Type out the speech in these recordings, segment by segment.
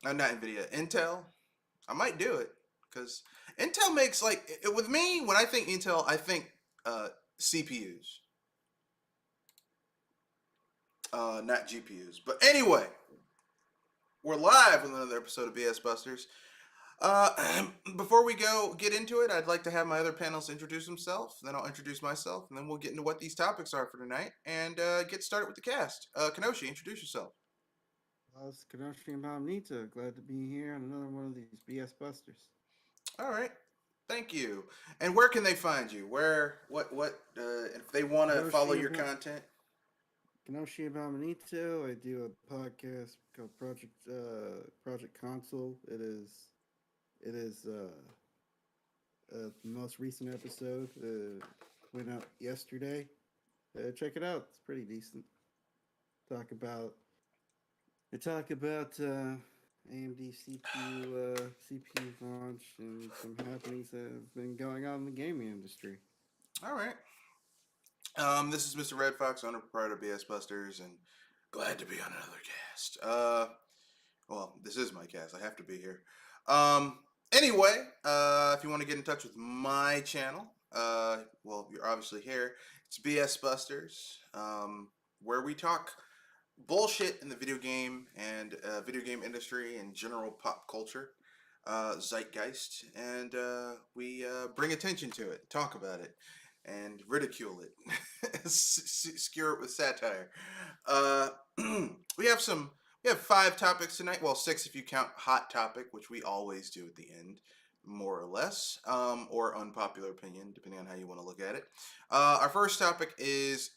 Not Nvidia, Intel. I might do it because Intel makes with me when I think Intel, I think CPUs, not GPUs. But anyway, we're live with another episode of BS Busters. Before we get into it, I'd like to have my other panelists introduce themselves. Then I'll introduce myself, and then we'll get into what these topics are for tonight and get started with the cast. Kenoshi, introduce yourself. It's Kenoshi and Nita. Glad to be here on another one of these BS Busters. All right. Thank you. And where can they find you? If they want to follow Kenoshi your and content? Kenoshi Abominito. I do a podcast called Project Console. It is the most recent episode. Went out yesterday. Check it out. It's pretty decent. Talk about talk about AMD CPU launch and some happenings that have been going on in the gaming industry. All right. This is Mr. Red Fox, owner proprietor of BS Busters, and glad to be on another cast. Well, this is my cast. I have to be here. Anyway, if you want to get in touch with my channel, well, you're obviously here. It's BS Busters, where we talk bullshit in the video game industry and general pop culture, zeitgeist, and we bring attention to it, talk about it, and ridicule it, skewer it with satire. Uh, we have some. We have 5 topics tonight. Well, 6 if you count hot topic, which we always do at the end, more or less, or unpopular opinion, depending on how you want to look at it. Our first topic is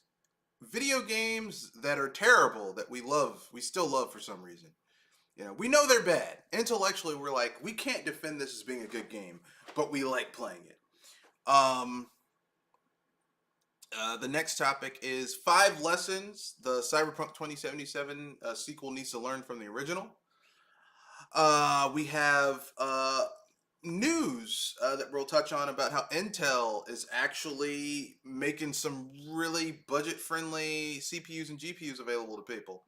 video games that are terrible that we still love for some reason. We know they're bad. Intellectually, we're like, we can't defend this as being a good game, but we like playing it. The next topic is 5 lessons the Cyberpunk 2077 sequel needs to learn from the original. We have news that we'll touch on about how Intel is actually making some really budget-friendly CPUs and GPUs available to people.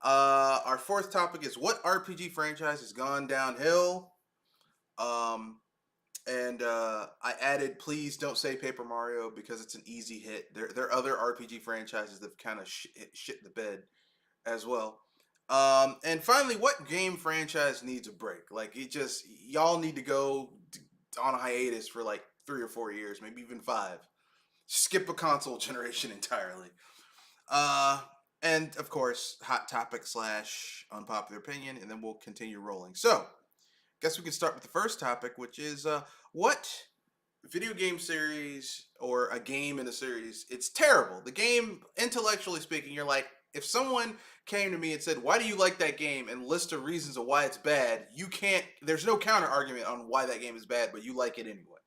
Our fourth topic is what RPG franchise has gone downhill. And I added, please don't say Paper Mario because it's an easy hit. There are other RPG franchises that have kind of shit the bed as well. And finally, what game franchise needs a break? Like, y'all need to go on a hiatus for like 3 or 4 years, maybe even 5. Skip a console generation entirely. Uh, and of course, hot topic / unpopular opinion, and then we'll continue rolling. So, guess we can start with the first topic, which is what video game series or a game in a series, it's terrible. The game, intellectually speaking, you're like, if someone came to me and said, why do you like that game, and list of reasons of why it's bad, you can't, there's no counter argument on why that game is bad, but you like it anyway.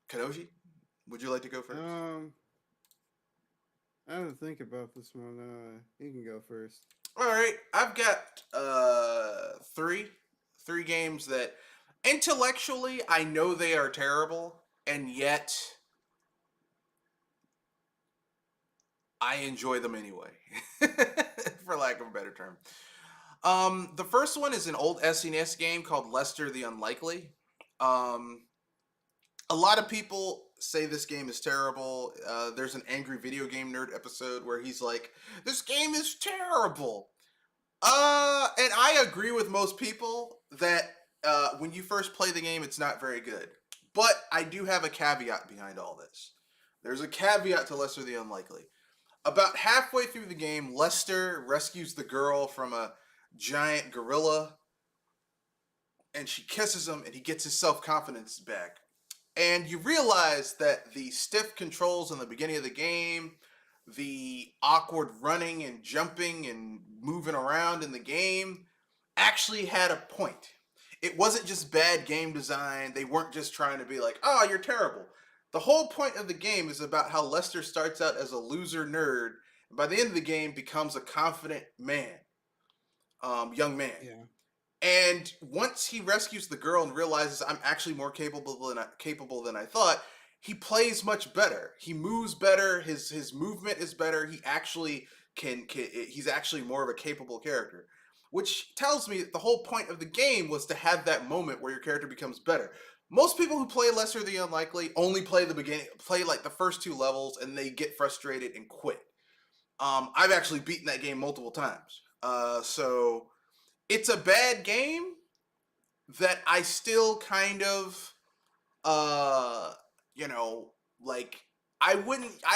Kadoshi, would you like to go first? Um, I have to think about this one. You can go first. All right, I've got three games that intellectually I know they are terrible, and yet I enjoy them anyway, for lack of a better term. The first one is an old SNES game called Lester the Unlikely. Um, a lot of people say this game is terrible. There's an Angry Video Game Nerd episode where he's like, "This game is terrible." And I agree with most people that when you first play the game, it's not very good. But I do have a caveat behind all this. There's a caveat to Lester the Unlikely. About halfway through the game, Lester rescues the girl from a giant gorilla, and she kisses him, and he gets his self confidence back. And you realize that the stiff controls in the beginning of the game, the awkward running and jumping and moving around in the game, actually had a point. It wasn't just bad game design. They weren't just trying to be like, oh, you're terrible. The whole point of the game is about how Lester starts out as a loser nerd, and by the end of the game becomes a confident man, young man. Yeah. And once he rescues the girl and realizes I'm actually more capable than I thought, he plays much better. He moves better. His movement is better. He actually can he's actually more of a capable character. which tells me that the whole point of the game was to have that moment where your character becomes better. Most people who play Lesser the Unlikely only play the beginning, play like the first 2 levels, and they get frustrated and quit. I've actually beaten that game multiple times. So it's a bad game that I still kind of, uh, you know, like I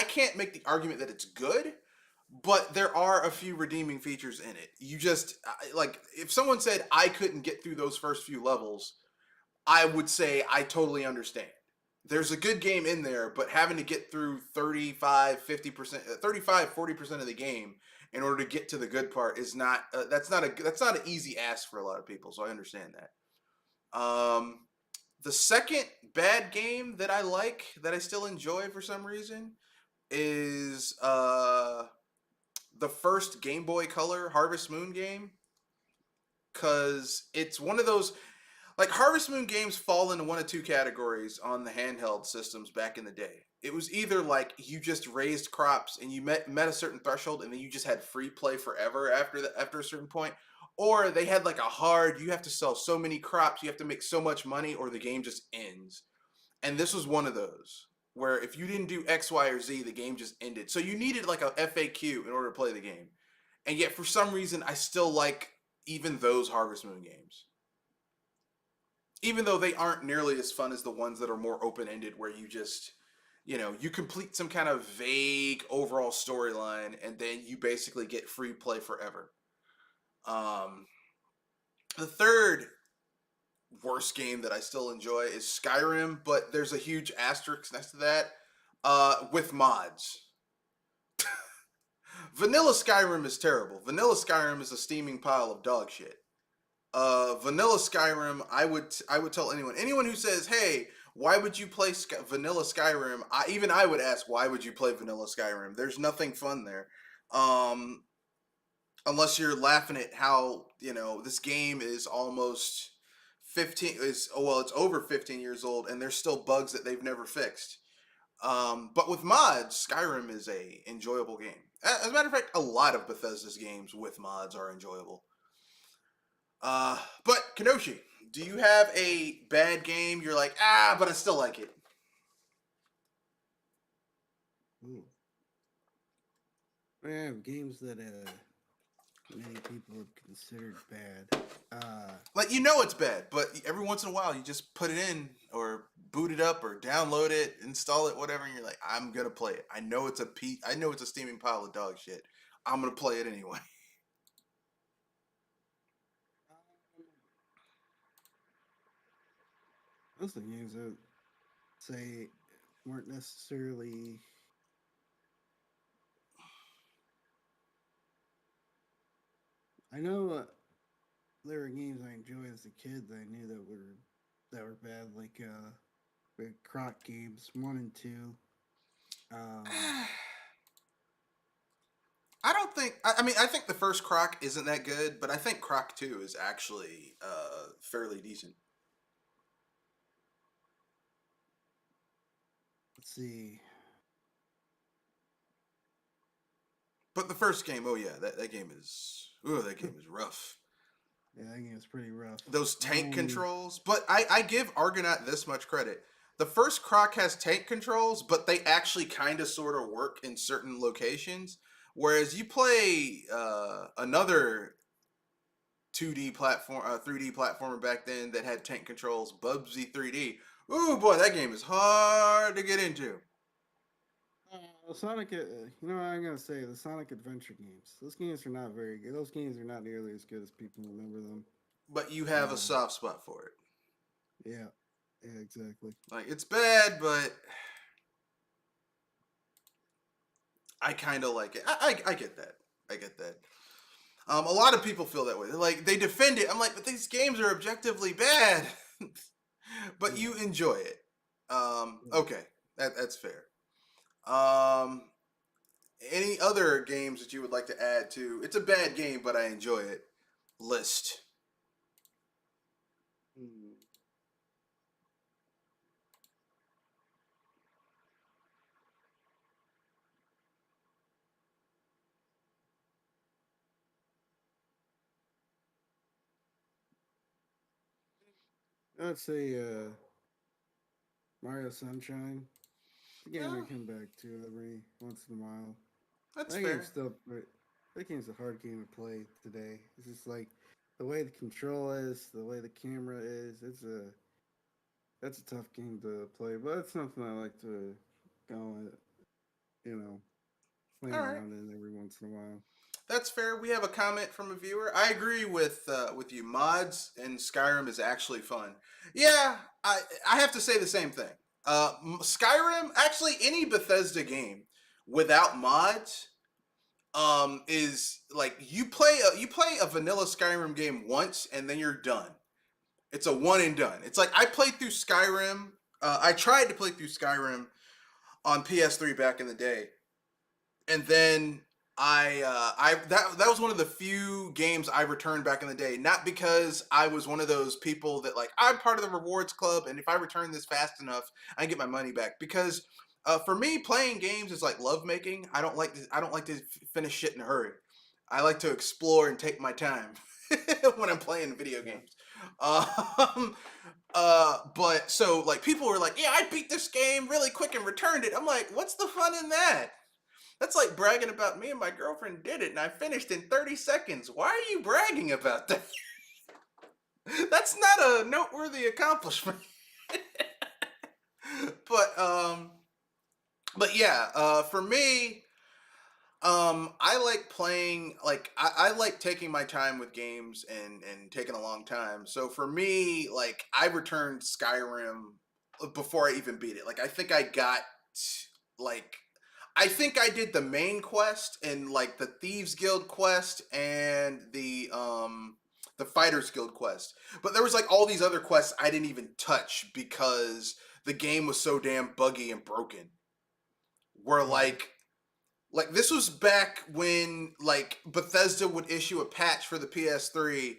can't make the argument that it's good, but there are a few redeeming features in it. You just like if someone said I couldn't get through those first few levels, I would say I totally understand. There's a good game in there, but having to get through 35, 50%, 35, 40% of the game in order to get to the good part is not that's not an easy ask for a lot of people, so I understand that. The second bad game that I like that I still enjoy for some reason is the first Game Boy Color Harvest Moon game, cuz it's one of those like Harvest Moon games fall into one of two categories on the handheld systems back in the day. It was either like you just raised crops and you met a certain threshold and then you just had free play forever after a certain point, or they had like a hard you have to sell so many crops, you have to make so much money or the game just ends. And this was one of those where if you didn't do X, Y, or Z, the game just ended. So you needed like a FAQ in order to play the game. And yet for some reason I still like even those Harvest Moon games, even though they aren't nearly as fun as the ones that are more open-ended where you just you complete some kind of vague overall storyline and then you basically get free play forever. um the third worst game that I still enjoy is Skyrim, but there's a huge asterisk next to that. With mods, vanilla Skyrim is terrible. Vanilla Skyrim is a steaming pile of dog shit. Vanilla Skyrim, I would tell anyone who says, "Hey, why would you play Vanilla Skyrim?" I would ask, "Why would you play Vanilla Skyrim?" There's nothing fun there, um, unless you're laughing at how this game is almost 15 is well, it's over 15 years old, and there's still bugs that they've never fixed. But with mods, Skyrim is a enjoyable game. As a matter of fact, a lot of Bethesda's games with mods are enjoyable. But Kenoshi, do you have a bad game you're like, but I still like it? Ooh. I have games that many people have considered bad. Like it's bad, but every once in a while you just put it in or boot it up or download it, install it, whatever, and you're like, I'm gonna play it. I know it's a steaming pile of dog shit. I'm gonna play it anyway. Most of the games I would say weren't necessarily. I know there were games I enjoyed as a kid that I knew that were bad, like the Croc games 1 and 2. Um, I don't think. I mean, I think the first Croc isn't that good, but I think Croc 2 is actually fairly decent. let's see. But the first game, oh yeah, that game is. Ooh, that game is rough. Yeah, that game was pretty rough. Those tank controls. But I give Argonaut this much credit. The first Croc has tank controls, but they actually kind of sort of work in certain locations. Whereas you play another 2D platform, 3D platformer back then that had tank controls, Bubsy 3D. Ooh boy, that game is hard to get into. Sonic, you know what I'm gonna say? The Sonic Adventure games. Those games are not very good. Those games are not nearly as good as people remember them. But you have a soft spot for it. Yeah, yeah, exactly. Like it's bad, but I kind of like it. I get that. I get that. A lot of people feel that way. Like they defend it. I'm like, but these games are objectively bad, but Yeah, you enjoy it. yeah. Okay, that's fair. Um, any other games that you would like to add to? It's a bad game, but I enjoy it. List. Hmm. I'd say Mario Sunshine. It's a game I Yeah, come back to every once in a while. that's That game's fair. still that game's a hard game to play today. It's just like the way the control is, the way the camera is. That's a tough game to play, but it's something I like to go and playing All right. around in every once in a while. That's fair. We have a comment from a viewer. I agree with you. Mods in Skyrim is actually fun. Yeah, I have to say the same thing. Skyrim, actually, any Bethesda game without mods, is like you play a vanilla Skyrim game once and then you're done. It's a one and done. It's like I played through Skyrim. I tried to play through Skyrim on PS3 back in the day, and then I that was one of the few games I returned back in the day. Not because I was one of those people that like I'm part of the rewards club, and if I return this fast enough, I get my money back. Because for me, playing games is like lovemaking. I don't like to finish shit in a hurry. I like to explore and take my time when I'm playing video Yeah, games. Um, but so like people were like, yeah, I beat this game really quick and returned it. I'm like, what's the fun in that? That's like bragging about me and my girlfriend did it and I finished in 30 seconds. Why are you bragging about that? That's not a noteworthy accomplishment. but um but yeah, for me, I like playing like I like taking my time with games and taking a long time. So for me, like I returned Skyrim before I even beat it. Like like I think I did the main quest and like the Thieves Guild quest and the Fighters Guild quest. But there was like all these other quests I didn't even touch because the game was so damn buggy and broken. Where yeah, like this was back when like Bethesda would issue a patch for the PS3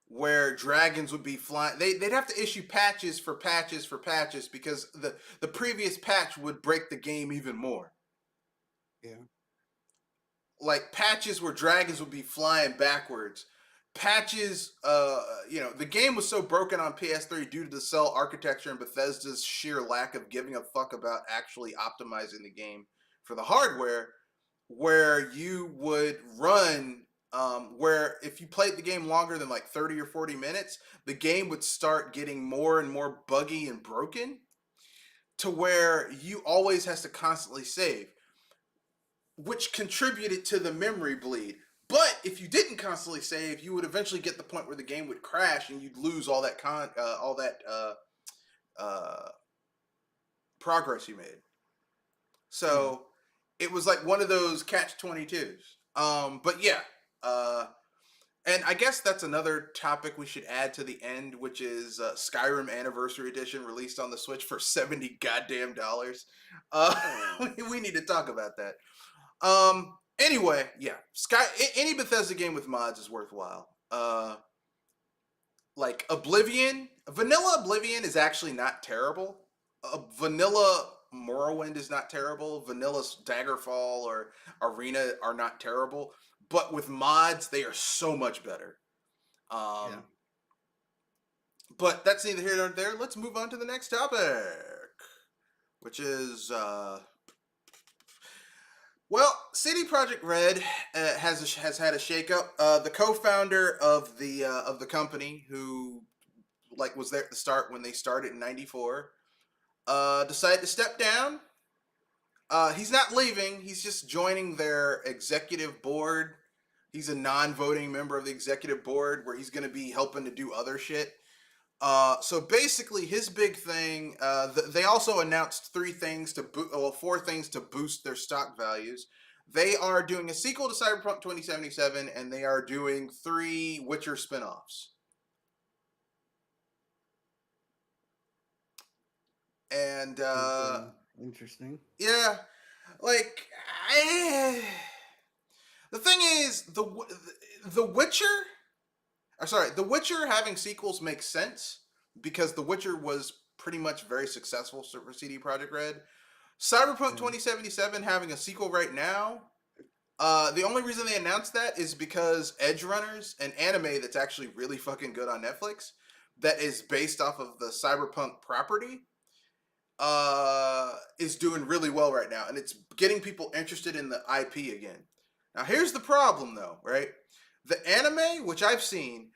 where dragons would be flying. They'd have to issue patches for patches for patches because the previous patch would break the game even more. yeah, Like patches where dragons would be flying backwards. Patches, the game was so broken on PS3 due to the cell architecture and Bethesda's sheer lack of giving a fuck about actually optimizing the game for the hardware, where you would run, where if you played the game longer than like 30 or 40 minutes, the game would start getting more and more buggy and broken to where you always has to constantly save, which contributed to the memory bleed. But if you didn't constantly save, you would eventually get the point where the game would crash and you'd lose all that uh, progress you made. yeah. So it was like one of those catch 22s. But yeah, uh, and I guess that's another topic we should add to the end, which is Skyrim Anniversary Edition released on the Switch for 70 goddamn dollars. Uh, Oh, we need to talk about that. Anyway, yeah, any Bethesda game with mods is worthwhile. Like Oblivion, vanilla Oblivion is actually not terrible. Vanilla Morrowind is not terrible. Vanilla Daggerfall or Arena are not terrible. But with mods, they are so much better. yeah. Um, but that's neither here nor there. Let's move on to the next topic, which is well, CD Projekt Red has had a shakeup. The co-founder of the company, who like was there at the start when they started in '94, decided to step down. He's not leaving. He's just joining their executive board. He's a non-voting member of the executive board, where he's going to be helping to do other shit. So basically, his big thing. They also announced four things to boost their stock values. They are doing a sequel to Cyberpunk 2077, and they are doing 3 Witcher spinoffs. And Sounds interesting. yeah, like the thing is the Witcher. Sorry, The Witcher having sequels makes sense because The Witcher was pretty much very successful for CD Projekt Red. Cyberpunk Yeah, 2077 having a sequel right now. The only reason they announced that is because Edge Runners, an anime that's actually really fucking good on Netflix, that is based off of the Cyberpunk property is doing really well right now, and it's getting people interested in the IP again. Now, here's the problem, though, right? The anime, which I've seen,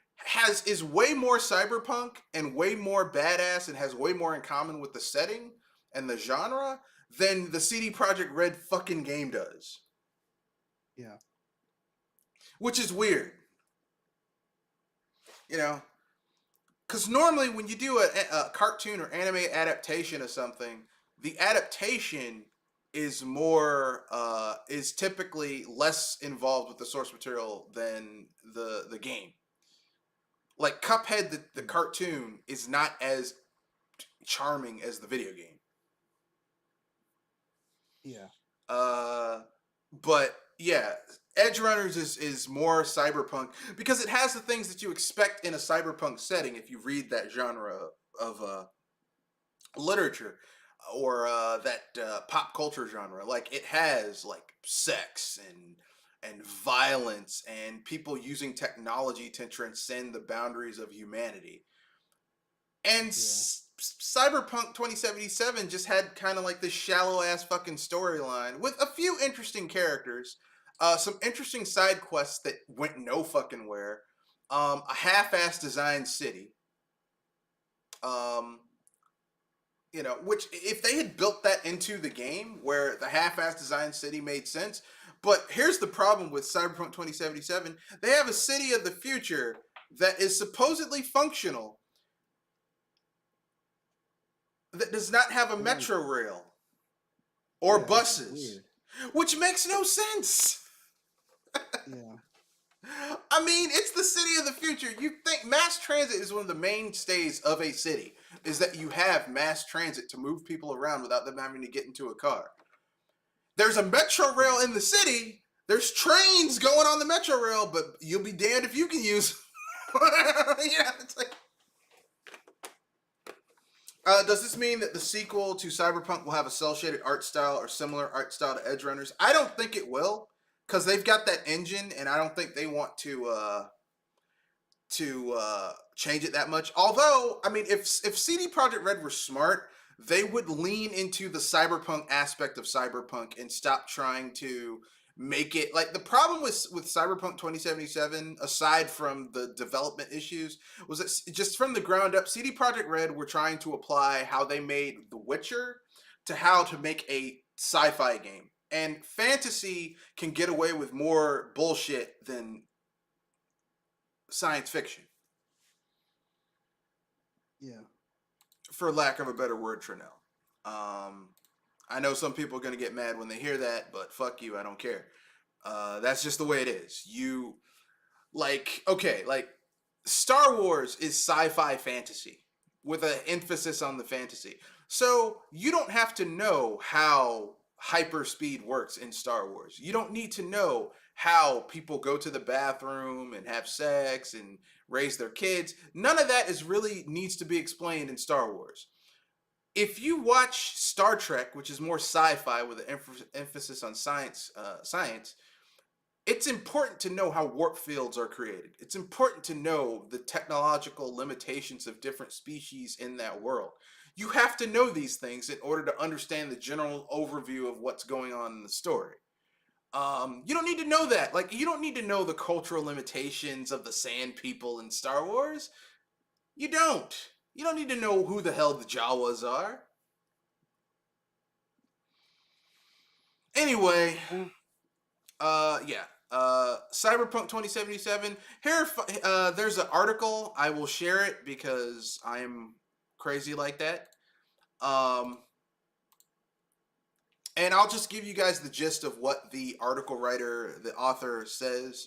is way more cyberpunk and way more badass and has way more in common with the setting and the genre than the CD Projekt Red fucking game does, Yeah. which is weird, you know. Because normally, when you do a cartoon or anime adaptation of something, the adaptation is typically less involved with the source material than the game. Like Cuphead, the cartoon is not as charming as the video game. Yeah. But yeah, Edge Runners is more cyberpunk because it has the things that you expect in a cyberpunk setting if you read that genre of literature or that pop culture genre. Like it has like sex and violence and people using technology to transcend the boundaries of humanity. And Cyberpunk 2077 just had kind of like this shallow ass fucking storyline with a few interesting characters, some interesting side quests that went no fucking where, a half-ass designed city. Um, which if they had built that into the game where the half-ass designed city made sense. But here's the problem with Cyberpunk 2077: they have a city of the future that is supposedly functional that does not have a metro rail or buses, which makes no sense. Yeah. I mean, it's the city of the future. You think mass transit is one of the mainstays of a city, is that you have mass transit to move people around without them having to get into a car. There's a metro rail in the city. There's trains going on the metro rail, but you'll be damned if you can use. Yeah, it's like. Does this mean that the sequel to Cyberpunk will have a cel-shaded art style or similar art style to Edge Runners? I don't think it will, because they've got that engine, and I don't think they want to change it that much. Although, I mean, if CD Projekt Red were smart, they would lean into the cyberpunk aspect of Cyberpunk and stop trying to make it like the problem with Cyberpunk 2077, aside from the development issues, was that just from the ground up, CD Projekt Red were trying to apply how they made The Witcher to how to make a sci-fi game. And fantasy can get away with more bullshit than science fiction. Yeah. For lack of a better word, Trinell. I know some people are going to get mad when they hear that, but fuck you, I don't care. That's just the way it is. Like Star Wars is sci-fi fantasy with an emphasis on the fantasy. So you don't have to know how hyperspeed works in Star Wars. You don't need to know how people go to the bathroom and have sex and raise their kids. None of that is really needs to be explained in Star Wars. If you watch Star Trek, which is more sci-fi with an emphasis on science, it's important to know how warp fields are created. It's important to know the technological limitations of different species in that world. You have to know these things in order to understand the general overview of what's going on in the story. You don't need to know that. Like, you don't need to know the cultural limitations of the Sand People in Star Wars. You don't. You don't need to know who the hell the Jawas are. Anyway, yeah. Cyberpunk 2077. Here, there's an article. I will share it because I am crazy like that. And I'll just give you guys the gist of what the article writer, the author, says.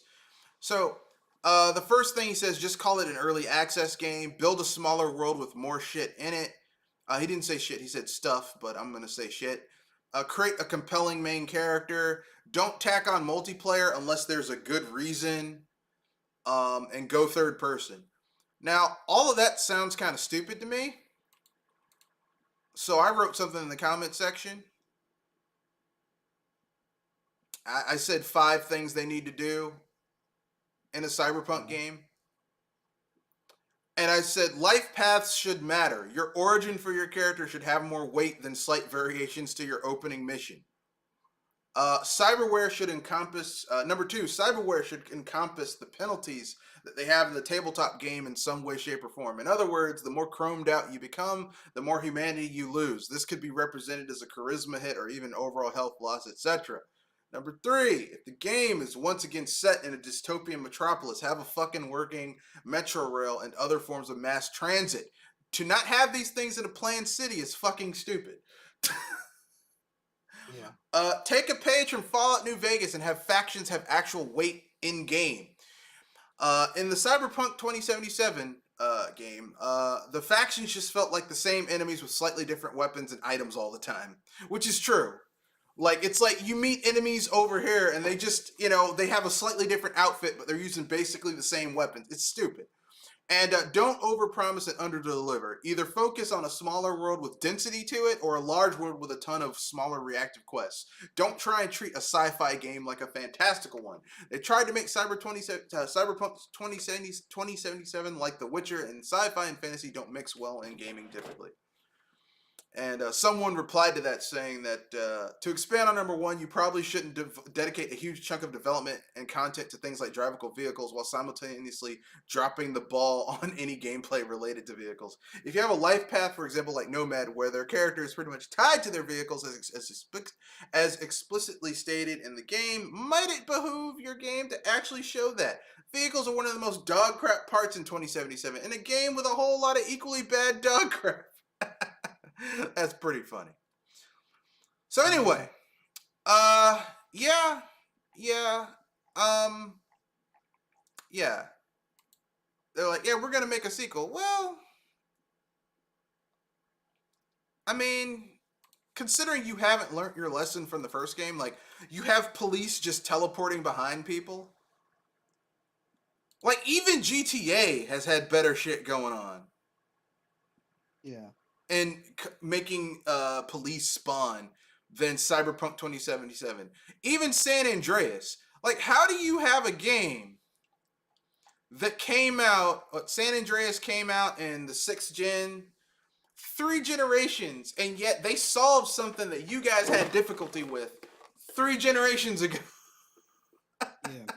So, the first thing he says, just call it an early access game. Build a smaller world with more shit in it. He didn't say shit. He said stuff, but I'm going to say shit. Create a compelling main character. Don't tack on multiplayer unless there's a good reason. And go third person. Now, all of that sounds kind of stupid to me. So I wrote something in the comment section. I said 5 things they need to do in a Cyberpunk game. And I said, life paths should matter. Your origin for your character should have more weight than slight variations to your opening mission. Cyberware should encompass, number two, cyberware should encompass the penalties that they have in the tabletop game in some way, shape, or form. In other words, the more chromed out you become, the more humanity you lose. This could be represented as a charisma hit or even overall health loss, etc. Number three, if the game is once again set in a dystopian metropolis, have a fucking working metro rail and other forms of mass transit. To not have these things in a planned city is fucking stupid. Yeah. Take a page from Fallout New Vegas and have factions have actual weight in game. In the Cyberpunk 2077 game, the factions just felt like the same enemies with slightly different weapons and items all the time, which is true. Like, it's like you meet enemies over here and they just, they have a slightly different outfit, but they're using basically the same weapons. It's stupid. And don't overpromise and underdeliver. Either focus on a smaller world with density to it or a large world with a ton of smaller reactive quests. Don't try and treat a sci-fi game like a fantastical one. They tried to make Cyberpunk 2077 like The Witcher, and sci-fi and fantasy don't mix well in gaming typically. And someone replied to that saying that to expand on number one, you probably shouldn't dedicate a huge chunk of development and content to things like drivable vehicles while simultaneously dropping the ball on any gameplay related to vehicles. If you have a life path, for example, like Nomad, where their character is pretty much tied to their vehicles as explicitly stated in the game, might it behoove your game to actually show that? Vehicles are one of the most dog crap parts in 2077, in a game with a whole lot of equally bad dog crap. That's pretty funny. So anyway, yeah, yeah. They're like, yeah, we're gonna make a sequel. Well, I mean, considering you haven't learned your lesson from the first game, like you have police just teleporting behind people. Like even GTA has had better shit going on. Yeah. And making police spawn than Cyberpunk 2077. Even San Andreas. Like, how do you have a game that came out, San Andreas came out in the 6th gen, 3 generations, and yet they solved something that you guys had difficulty with 3 generations ago? Yeah.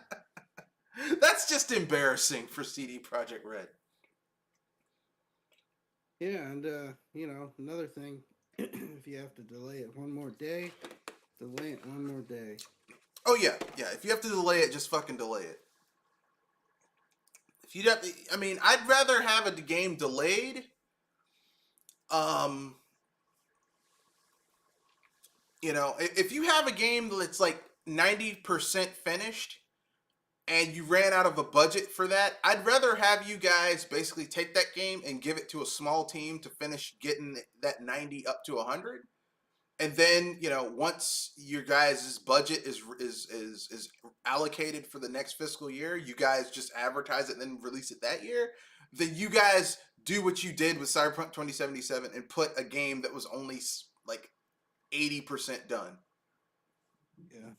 That's just embarrassing for CD Projekt Red. Yeah, and another thing, if you have to delay it one more day, delay it one more day. Oh yeah. If you have to delay it, just fucking delay it. If you have, I mean, I'd rather have a game delayed. If you have a game that's like 90% finished and you ran out of a budget for that, I'd rather have you guys basically take that game and give it to a small team to finish getting that 90 up to 100. And then, once your guys' budget is allocated for the next fiscal year, you guys just advertise it and then release it that year. Then you guys do what you did with Cyberpunk 2077 and put a game that was only like 80% done. Yeah.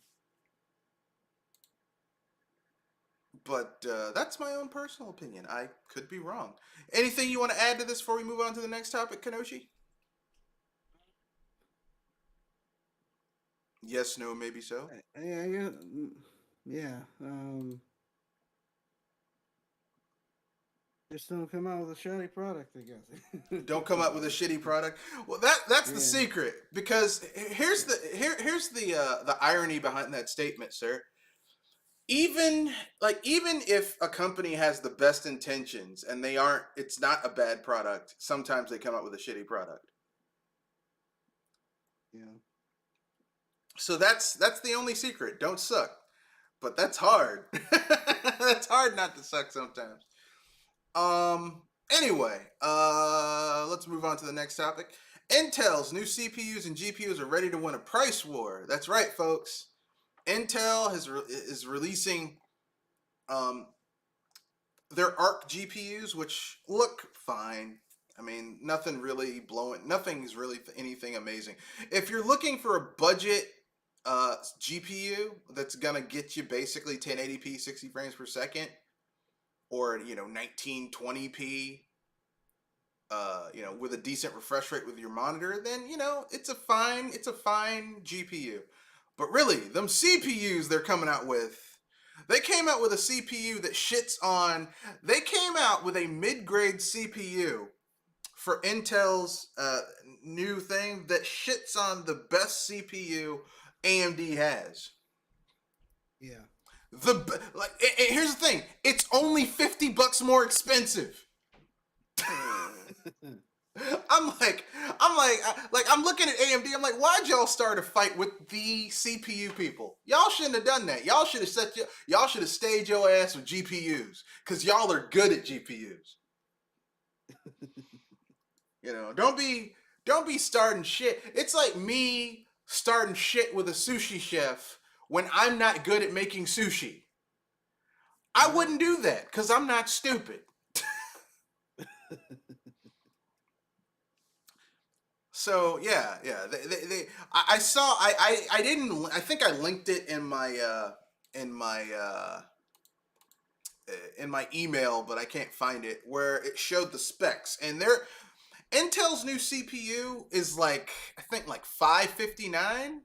But that's my own personal opinion. I could be wrong. Anything you want to add to this before we move on to the next topic, Kenoshi? Yes, no, maybe so. Yeah. Just don't come out with a shiny product, I guess. Don't come out with a shitty product. Well, that's the secret, because here's the irony behind that statement, sir. Even if a company has the best intentions and it's not a bad product, sometimes they come out with a shitty product. Yeah. So that's the only secret. Don't suck. But that's hard. That's hard not to suck sometimes. Anyway, let's move on to the next topic. Intel's new CPUs and GPUs are ready to win a price war. That's right, folks. Intel is releasing their Arc GPUs, which look fine. I mean, nothing's really anything amazing. If you're looking for a budget GPU that's gonna get you basically 1080p 60 frames per second, or 1920p with a decent refresh rate with your monitor, then it's a fine GPU. But really, them CPUs they're coming out with, they came out with a CPU that shits on. They came out with a mid-grade CPU for Intel's new thing that shits on the best CPU AMD has. Yeah. Here's the thing: it's only $50 more expensive. I'm looking at AMD. I'm like, why'd y'all start a fight with the CPU people? Y'all shouldn't have done that. Y'all should have y'all should have stayed your ass with GPUs, because y'all are good at GPUs. Don't be starting shit. It's like me starting shit with a sushi chef when I'm not good at making sushi. I wouldn't do that because I'm not stupid. So yeah. I saw. I didn't. I think I linked it in my in my uh, in my email, but I can't find it, where it showed the specs. And Intel's new CPU is like, I think like 559,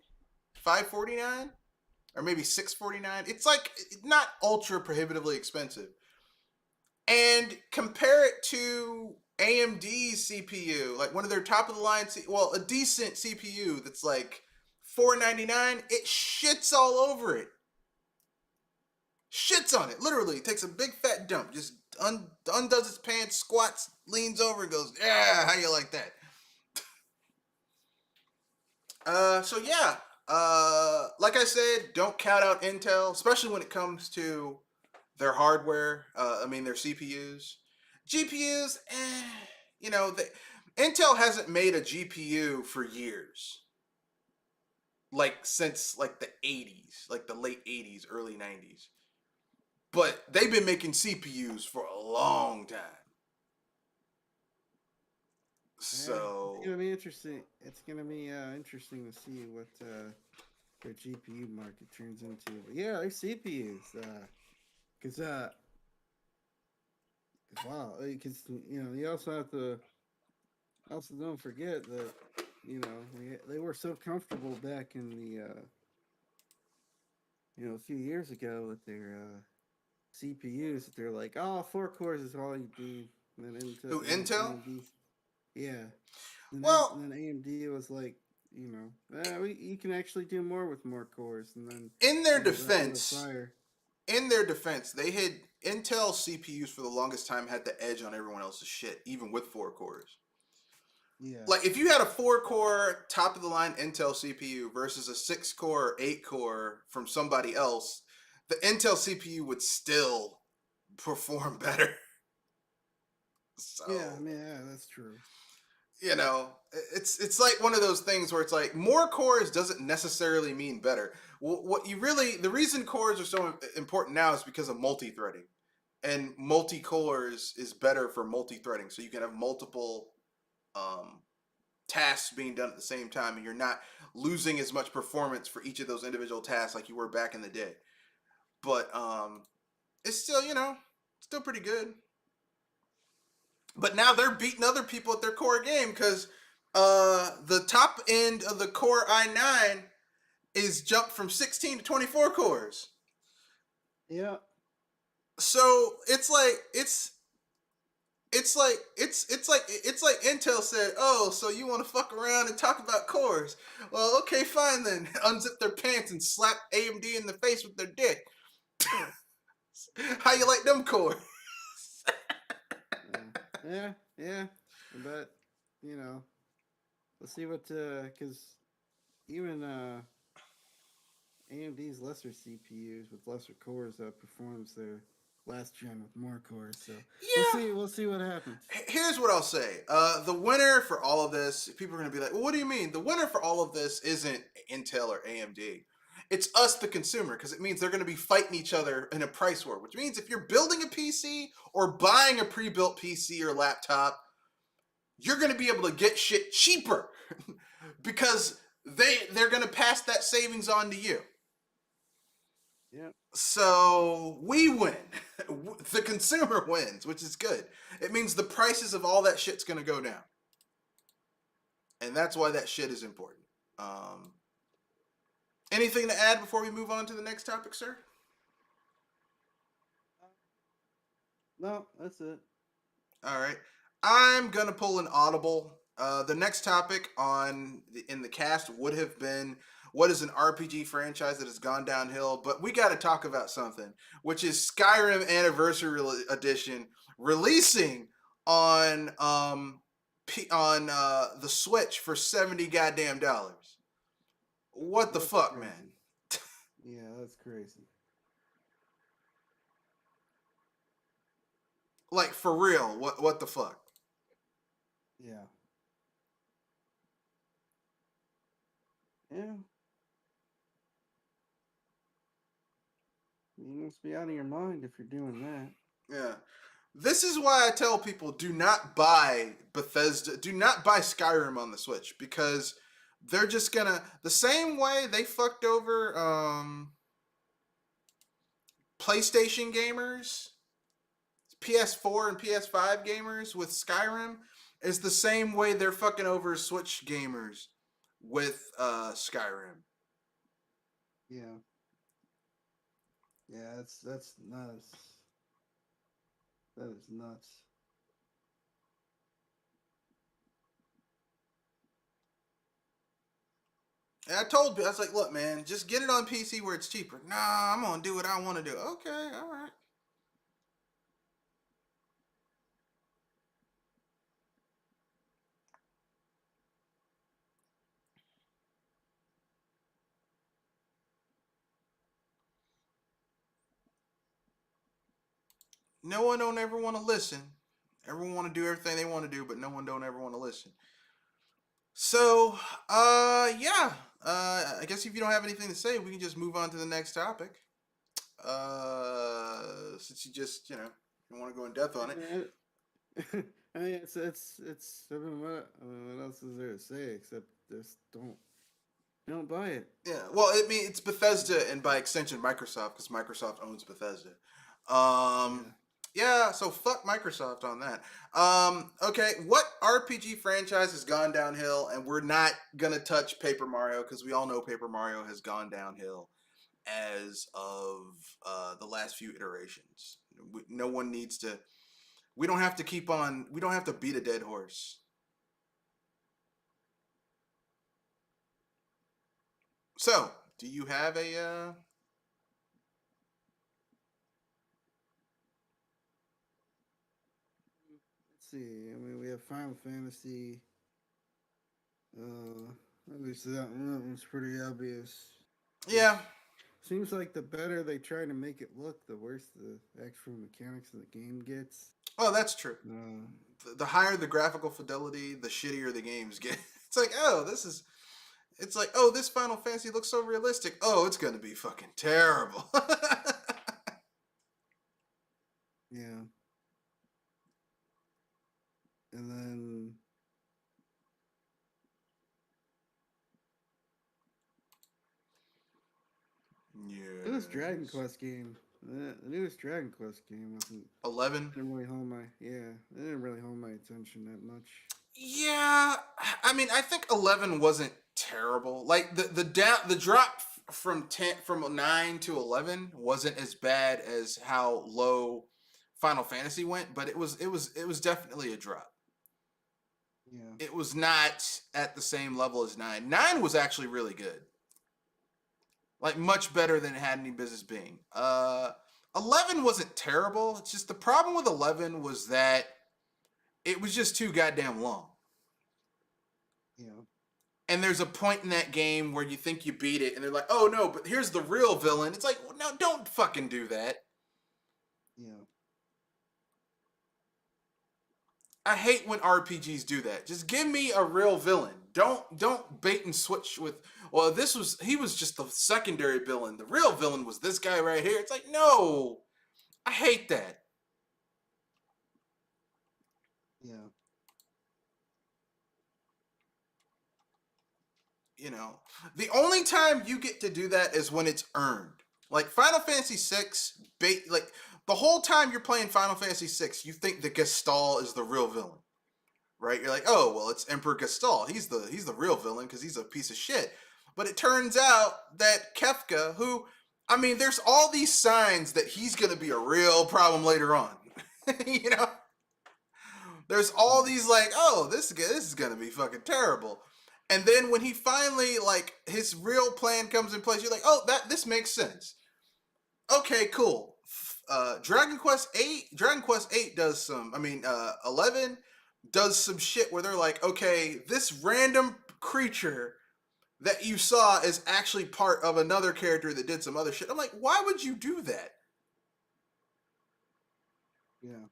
549, or maybe 649. It's like not ultra prohibitively expensive. And compare it to AMD's CPU, like one of their top of the line, a decent CPU that's like $499. It shits all over it. Shits on it. Literally takes a big fat dump, just undoes its pants, squats, leans over, and goes, "Yeah, how you like that?" So yeah. Like I said, don't count out Intel, especially when it comes to their hardware. Their CPUs, GPUs. Intel hasn't made a GPU for years, like since like the '80s, like the late '80s, early '90s. But they've been making CPUs for a long time. So it's gonna be interesting. It's gonna be interesting to see what their GPU market turns into. But yeah, their CPUs, because wow, because you also have to also don't forget that they were so comfortable back in the a few years ago with their CPUs that they're like, oh, 4 cores is all you need. And then who, Intel? AMD, yeah. Well, and then AMD was like, you can actually do more with more cores. And then in their that defense, fire. they had Intel CPUs for the longest time had the edge on everyone else's shit, even with 4 cores. Yeah. Like if you had a 4 core top of the line Intel CPU versus a 6 core or 8 core from somebody else, the Intel CPU would still perform better. So yeah, that's true. It's like one of those things where it's like more cores doesn't necessarily mean better. The reason cores are so important now is because of multi-threading, and multi-cores is better for multi-threading, so you can have multiple tasks being done at the same time, and you're not losing as much performance for each of those individual tasks like you were back in the day. But it's still still pretty good. But now they're beating other people at their core game, because the top end of the Core i9 is jumped from 16 to 24 cores. Yeah. So it's like Intel said, "Oh, so you want to fuck around and talk about cores? Well, okay, fine then." Unzip their pants and slap AMD in the face with their dick. How you like them cores? Yeah. But let's see what because even AMD's lesser CPUs with lesser cores performs their last gen with more cores. So Yeah. we'll see what happens. Here's what I'll say. The winner for all of this, people are going to be like, well, what do you mean? The winner for all of this isn't Intel or AMD. It's us, the consumer, because it means they're going to be fighting each other in a price war, which means if you're building a PC or buying a pre-built PC or laptop, you're going to be able to get shit cheaper because they're going to pass that savings on to you. Yeah. So we win. The consumer wins, which is good. It means the prices of all that shit's gonna go down, and that's why that shit is important. Um, Anything to add before we move on to the next topic, sir? No, that's it. All right. I'm gonna pull an audible. The next topic in the cast would have been what is an RPG franchise that has gone downhill, but we got to talk about something, which is Skyrim Anniversary Edition releasing on the Switch for $70 goddamn dollars. What the That's fuck, crazy. man? Yeah, that's crazy. Like for real? What the fuck? Yeah. Yeah. You must be out of your mind if you're doing that. Yeah. This is why I tell people do not buy Bethesda, do not buy Skyrim on the Switch because they're just gonna the same way they fucked over PlayStation gamers, PS4 and PS5 gamers with Skyrim is the same way they're fucking over Switch gamers with Skyrim. Yeah. Yeah, that's nuts. That is nuts. And I was like, look, man, just get it on PC where it's cheaper. Nah, I'm gonna do what I want to do. Okay, all right. No one don't ever want to listen. Everyone want to do everything they want to do, but no one don't ever want to listen. So, yeah. I guess if you don't have anything to say, we can just move on to the next topic. Since you just, you want to go in depth on it. I mean, it's. I mean, what else is there to say except just don't buy it. Yeah. Well, I mean, it's Bethesda and by extension Microsoft because Microsoft owns Bethesda. Yeah. Yeah, so fuck Microsoft on that. Okay, what RPG franchise has gone downhill? And we're not gonna touch Paper Mario because we all know Paper Mario has gone downhill as of the last few iterations. No one needs to. We don't have to keep on. We don't have to beat a dead horse. So, do you have a? Let's see. I mean, we have Final Fantasy. Obviously that one's pretty obvious. Yeah. Seems like the better they try to make it look, the worse the actual mechanics of the game gets. Oh, that's true. Uh, The higher the graphical fidelity, the shittier the games get. It's like, oh, this is. It's like, oh, this Final Fantasy looks so realistic. Oh, it's gonna be fucking terrible. yeah. And then Yeah. the newest Dragon Quest game. The newest Dragon Quest game wasn't 11. didn't really hold my it didn't really hold my attention that much. Yeah, I mean, I think 11 wasn't terrible. Like the drop from 10 from 9 to 11 wasn't as bad as how low Final Fantasy went, but it was definitely a drop. Yeah. It was not at the same level as 9. 9 was actually really good. Like much better than it had any business being. 11 wasn't terrible. It's just the problem with 11 was that it was just too goddamn long. Yeah. And there's a point in that game where you think you beat it, and they're like, "Oh no, but here's the real villain." It's like, well, no, don't fucking do that. Yeah. I hate when RPGs do that. Just give me a real villain. Don't bait and switch with. Well, he was just the secondary villain. The real villain was this guy right here. It's like, no, I hate that. Yeah. The only time you get to do that is when it's earned. Like Final Fantasy VI, like the whole time you're playing Final Fantasy VI, you think that Gestalt is the real villain, right? You're like, oh well, it's Emperor Gestalt. He's the real villain because he's a piece of shit. But it turns out that Kefka, who, I mean, there's all these signs that he's gonna be a real problem later on. You know, there's all these like, oh, this is gonna be fucking terrible. And then when he finally like his real plan comes in place, you're like, oh, this makes sense. Okay, cool. Dragon Quest 8 does some. I mean, 11 does some shit where they're like, okay, this random creature that you saw is actually part of another character that did some other shit. I'm like, why would you do that? Yeah.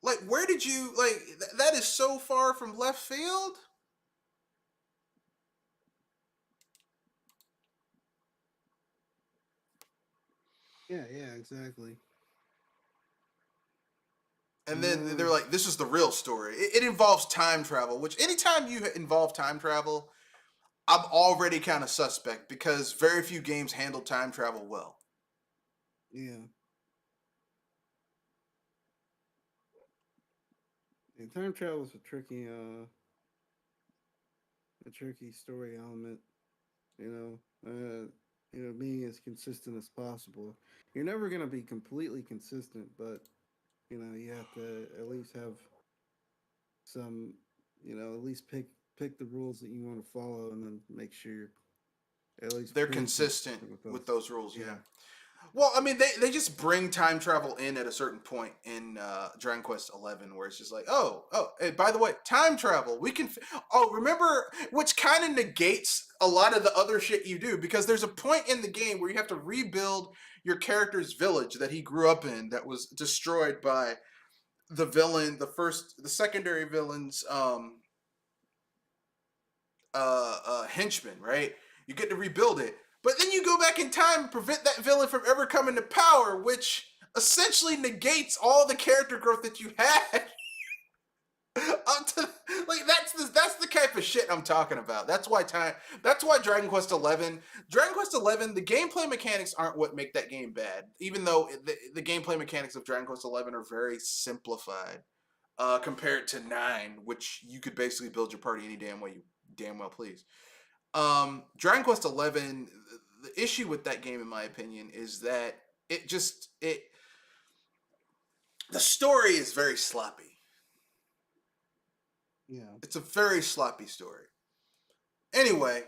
Like, where did you like? That is so far from left field. Yeah, yeah, exactly. And then they're like, this is the real story. It involves time travel, which anytime you involve time travel, I'm already kind of suspect because very few games handle time travel well. Yeah. And time travel is a tricky story element. Being as consistent as possible. You're never gonna be completely consistent, but you have to at least have some, at least pick the rules that you want to follow, and then make sure you're at least They're pretty consistent consistent with with those. those rules, yeah. Yeah, Well, I mean, they just bring time travel in at a certain point in Dragon Quest 11, where it's just like, oh, hey, by the way, time travel. We can. Oh, remember, which kind of negates a lot of the other shit you do because there's a point in the game where you have to rebuild your character's village that he grew up in that was destroyed by the villain, the secondary villain's henchman, right? You get to rebuild it, but then you go back in time and prevent that villain from ever coming to power, which essentially negates all the character growth that you had. Up to like that's the type of shit I'm talking about. That's why Dragon Quest 11, the gameplay mechanics aren't what make that game bad. Even though the gameplay mechanics of Dragon Quest 11 are very simplified compared to 9, which you could basically build your party any damn way you damn well please. Dragon Quest 11, the issue with that game in my opinion is that it the story is very sloppy. yeah, It's a very sloppy story. Anyway,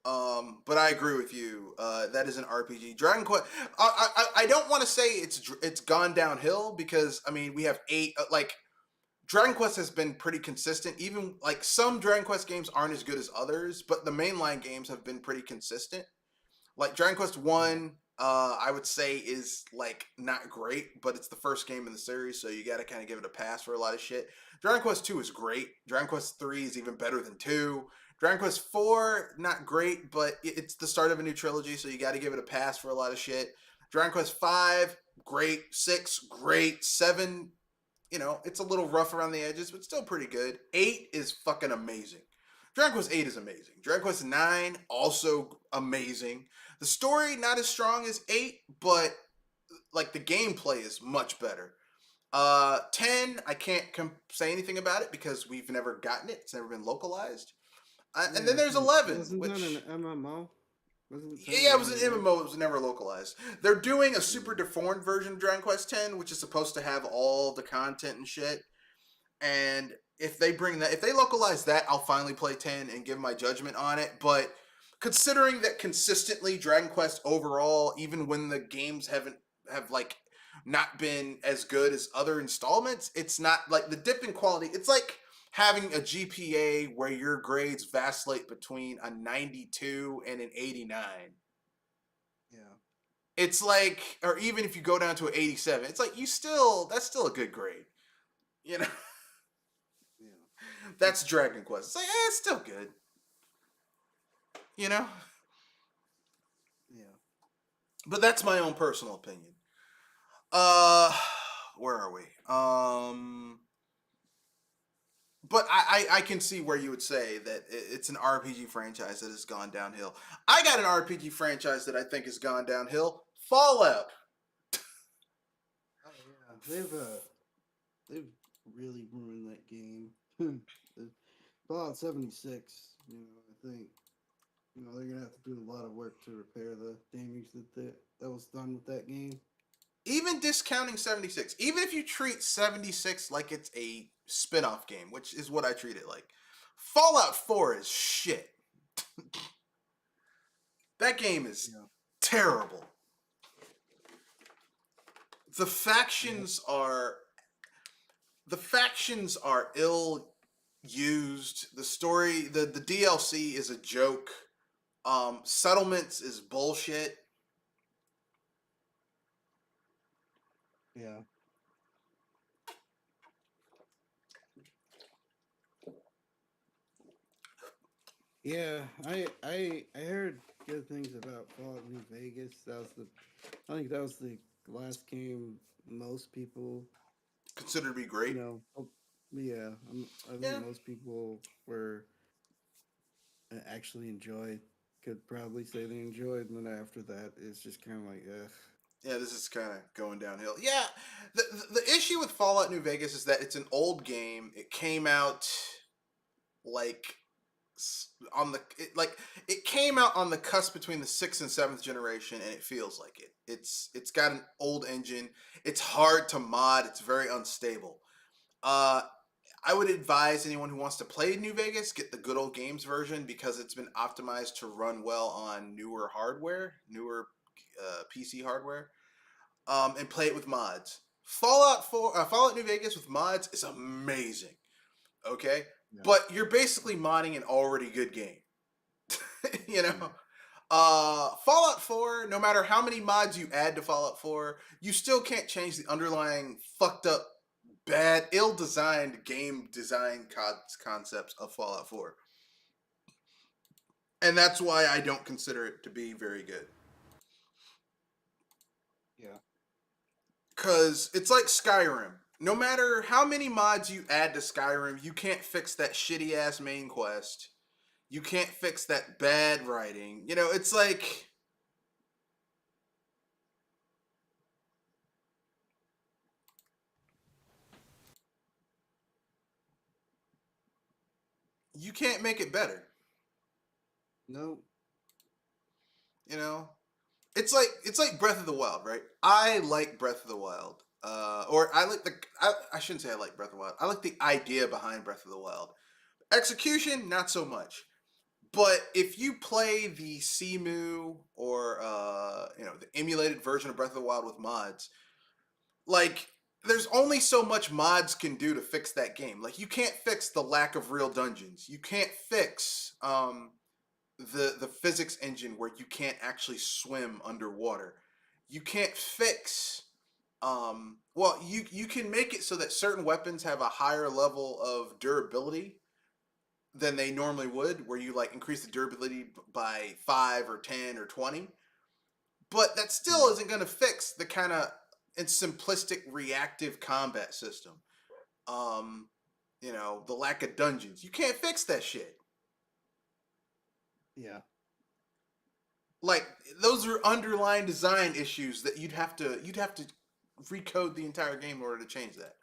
but I agree with you. That is an RPG. Dragon Quest. I don't want to say it's gone downhill because I mean we have 8 like Dragon Quest has been pretty consistent. Even like some Dragon Quest games aren't as good as others, but the mainline games have been pretty consistent. Like Dragon Quest yeah, One, I would say is like not great, but it's the first game in the series, so you got to kind of give it a pass for a lot of shit. Dragon Quest Two is great. Dragon Quest Three is even better than two. Dragon Quest Four, not great, but it's the start of a new trilogy, so you got to give it a pass for a lot of shit. Dragon Quest Five, great. Six, great. Seven, it's a little rough around the edges, but still pretty good. 8 is fucking amazing. Dragon Quest 8 is amazing. Dragon Quest 9, also amazing. The story, not as strong as 8, but like the gameplay is much better. 10, I can't say anything about it because we've never gotten it. It's never been localized. And yeah. then I there's think 11, wasn't that an which MMO? Wasn't it set in yeah, it an was an MMO? MMO. It was never localized. They're doing a super Yeah, deformed version of Dragon Quest X, which is supposed to have all the content and shit. And if they localize that, I'll finally play 10 and give my judgment on it. But considering that consistently Dragon Quest overall, even when the games have like not been as good as other installments, it's not like the dip in quality. It's like having a GPA where your grades vacillate between a 92 and an 89. yeah, It's like, or even if you go down to an 87, it's like that's still a good grade. You know, yeah, that's Dragon Quest. It's like, it's still good. You know, yeah. but that's my own personal opinion. Uh, where are we? but I can see where you would say that it's an RPG franchise that has gone downhill. I got an RPG franchise that I think has gone downhill. Fallout. Oh yeah, they've really ruined that game. Fallout 76. I think they're gonna have to do a lot of work to repair the damage that was done with that game. Even discounting 76, even if you treat 76 like it's a spin-off game, which is what I treat it like, Fallout 4 is shit. That game is Yeah. terrible. The Yeah. factions are ill used. The story, the DLC is a joke. Settlements is bullshit. Yeah. Yeah, I heard good things about Fallout New Vegas. I think that was the last game most people, Considered to be great. yeah, I think Yeah. most people were actually enjoyed. Could probably say they enjoyed, and then after that, it's just kind of like, ugh. Yeah, this is kind of going downhill. Yeah, the issue with Fallout New Vegas is that it's an old game. It came out like it came out on the cusp between the 6th and 7th generation, and it feels like it. It's got an old engine. It's hard to mod. It's very unstable. Uh, I would advise anyone who wants to play New Vegas get the good old games version because it's been optimized to run well on newer hardware, newer PC hardware, and play it with mods. Fallout New Vegas with mods is amazing. Okay, Yeah. but you're basically modding an already good game. you know, Yeah. Fallout 4. No matter how many mods you add to Fallout 4, you still can't change the underlying fucked up, bad, ill-designed game design concepts of Fallout 4, and that's why I don't consider it to be very good. Yeah. Cause it's like Skyrim. No matter how many mods you add to Skyrim, you can't fix that shitty ass main quest. You can't fix that bad writing. It's like you can't make it better. No. You know? It's like Breath of the Wild, right? I like Breath of the Wild. Or I like I shouldn't say I like Breath of the Wild. I like the idea behind Breath of the Wild. Execution, not so much. But if you play the CMU or the emulated version of Breath of the Wild with mods, like there's only so much mods can do to fix that game. Like you can't fix the lack of real dungeons. You can't fix the physics engine where you can't actually swim underwater. You can't fix well, you can make it so that certain weapons have a higher level of durability than they normally would, where you like increase the durability by 5 or 10 or 20. But that still Yeah. isn't going to fix the kind of simplistic reactive combat system. Um, the lack of dungeons. You can't fix that shit. Yeah. Like those are underlying design issues that you'd have to recode the entire game in order to change that.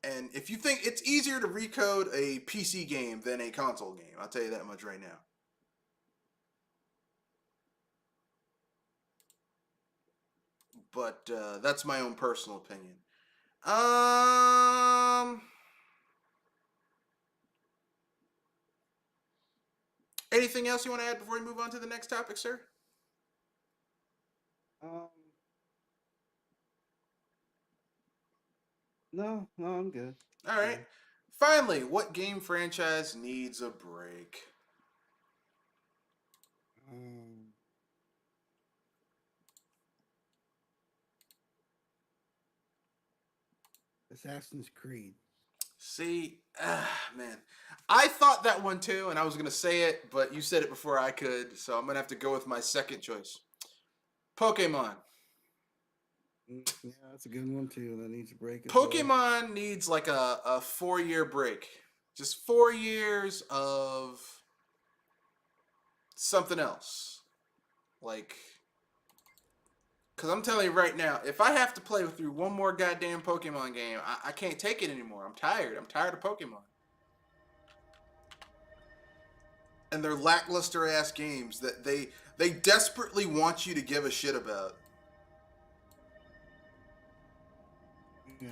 And if you think it's easier to recode a PC game than a console game, I'll tell you that much right now. But that's my own personal opinion. Um, Anything else you want to add before we move on to the next topic, sir? Um. No. No. I'm good. All right. Yeah. Finally, what game franchise needs a break? Um. Assassin's Creed. See, man, I thought that one too, and I was gonna say it, but you said it before I could, so I'm gonna have to go with my second choice. Pokemon. Yeah, that's a good one too. That needs a break as well. Pokemon needs like a 4 year break. Just 4 years of something else. Like, because I'm telling you right now, if I have to play through one more goddamn Pokemon game, I can't take it anymore. I'm tired. I'm tired of Pokemon. And they're lackluster ass games that they desperately want you to give a shit about. Yeah.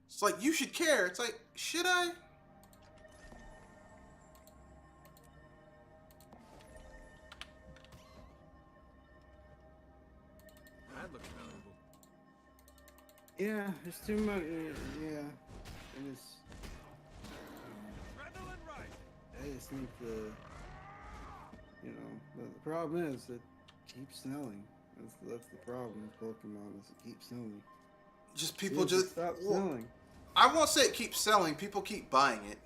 It's like, you should care. It's like, should I? That looks valuable. Yeah, there's too much. Yeah, and it's. Adrenaline right. I just think the problem is it keeps selling. That's the problem with Pokemon is it keeps selling. Just people Soon as it just stop well, selling. I won't say it keeps selling. People keep buying it.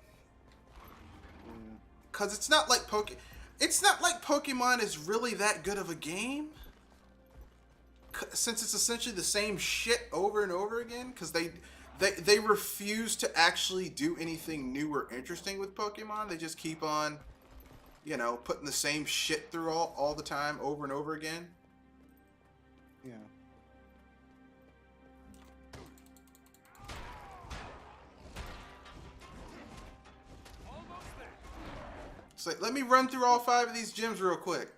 Yeah. Cause it's not like Pokemon is really that good of a game. Since it's essentially the same shit over and over again. Cause they refuse to actually do anything new or interesting with Pokemon. They just keep on, putting the same shit through all the time over and over again. Yeah. Almost there. It's like, let me run through all 5 of these gyms real quick.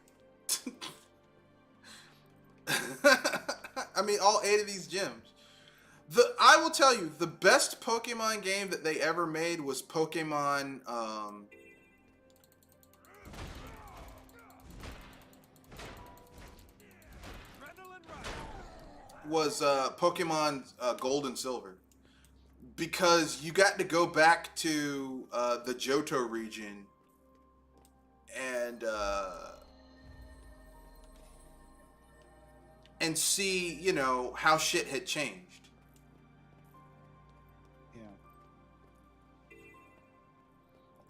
I mean, all 8 of these gyms. I will tell you, the best Pokemon game that they ever made was Pokemon. Adrenaline right. Was Pokemon Gold and Silver, because you got to go back to the Johto region and see, how shit had changed. Yeah.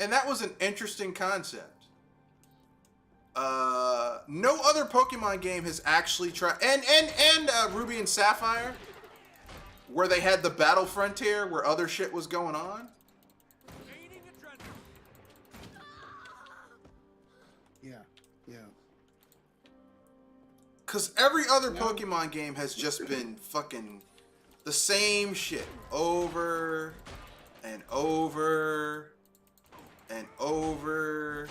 And that was an interesting concept. No other Pokemon game has actually tried, and Ruby and Sapphire, where they had the battle frontier where other shit was going on. Gaining adrenaline. Yeah. Yeah. Because every other Pokemon game has just been fucking the same shit over and over and over.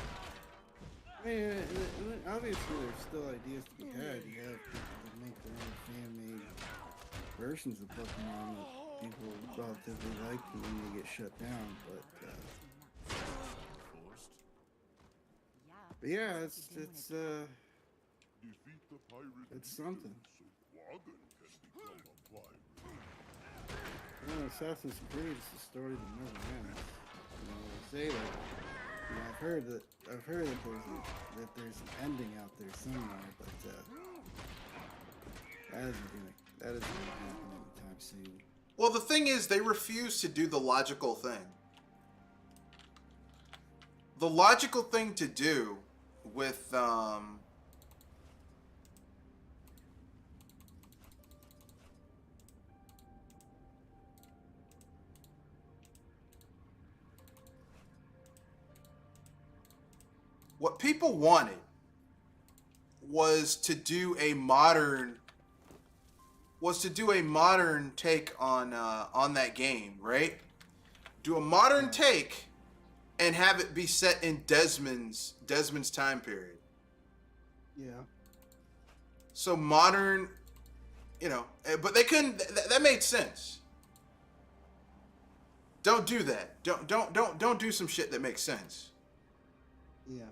I mean, obviously there's still ideas to be had. You have people that make their own fan-made versions of Pokemon that people relatively like, and then they get shut down. But yeah, it's something. Assassin's Creed is a story that never ends. They say that. I've heard that there's an ending out there somewhere, but that isn't gonna happen anytime soon. Well, the thing is, they refuse to do the logical thing. The logical thing to do with what people wanted was to do a modern take on that game, right? Do a modern take and have it be set in Desmond's time period. Yeah. So modern, but they couldn't. That made sense. Don't do that. Don't do some shit that makes sense. Yeah.